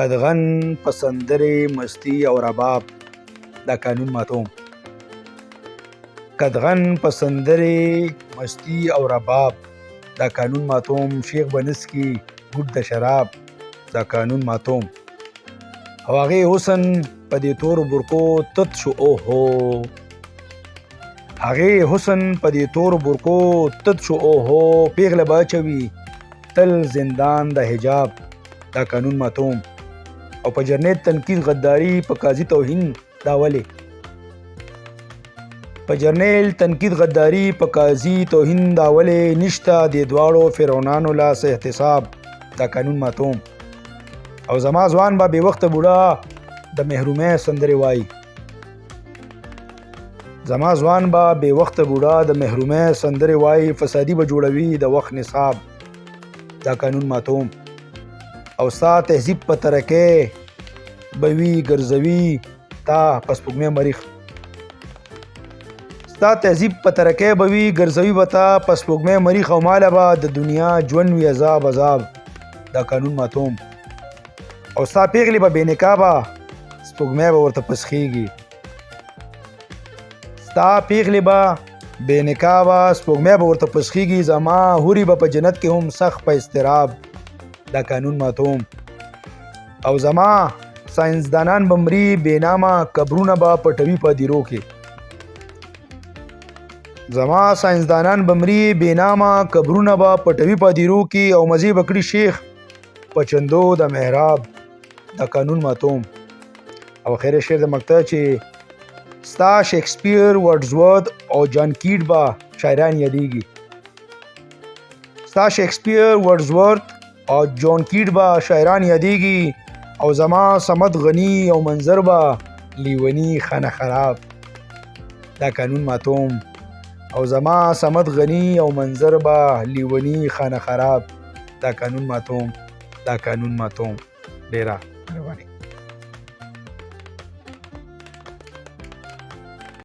قدغن په سندرې مستي او رباب دا قانون ماتوم. قدغن په سندرې مستي او رباب دا قانون ماتوم. شیخ بنسکی ګوټ د شراب دا قانون ماتوم. او هغې حسن په دې تورو برقو تت شو اوهو. هغې حسن په دې تورو برقو تت شو اوهو. پیغله به اچوي تل زندان د حجاب دا قانون ماتوم. او په جرنیت تنقید غداری په قاضي توهین دا ولې. په جرنیل تنقید غداری په قاضي توهین دا ولې. نشته د دواړو فرعونانو لاس احتساب دا قانون ماتوم. او زما ځوان به بې وخته بوډا د محرومۍ سندرې وایي. زما ځوان به بې وخته بوډا د محرومۍ سندرې وایي. فسادي به جوړوي د وخت نصاب دا قانون ماتوم. او ستا تهذیب په ترکۍ به وي ګرځوي تا په سپوږمۍ مریخ. ستا تهذیب په ترکۍ به وي ګرځوي به تا په سپوږمۍ مریخ. او ماله به د دنیا ژوند وي عذاب عذاب دا قانون ماتوم. او ستا پیغلې به بې نقابه سپوږمۍ به ورته پسخېږي. ستا پیغلې به بې نقابه سپوږمۍ به ورته پسخېږي. زما هورې به په جنت کې هم سخت په اضطراب دا قانون ماتوم. او زما ساینسدانان به مري بې نامه قبرونه به پټوي په دیرو کې. زما ساینسدانان به مري بې نامه قبرونه به پټوي په دیرو کې. او مزې به کړي شیخ په چندو د محراب دا قانون ماتوم. او خیر شعر د مقطع چې ستا شیکسپیر ورډزورث او جان کیټ به شاعران یادېږي. ستا شیکسپیر ورډزورث او جان کیټ به شاعران یادېږي. او زما صمد غنی او منظر به لیونی خانه خراب دا قانون ماتوم. او زما صمد غنی او منظر به لیونی خانه خراب دا قانون ماتوم. دا قانون ماتوم. ډیره مهرباني.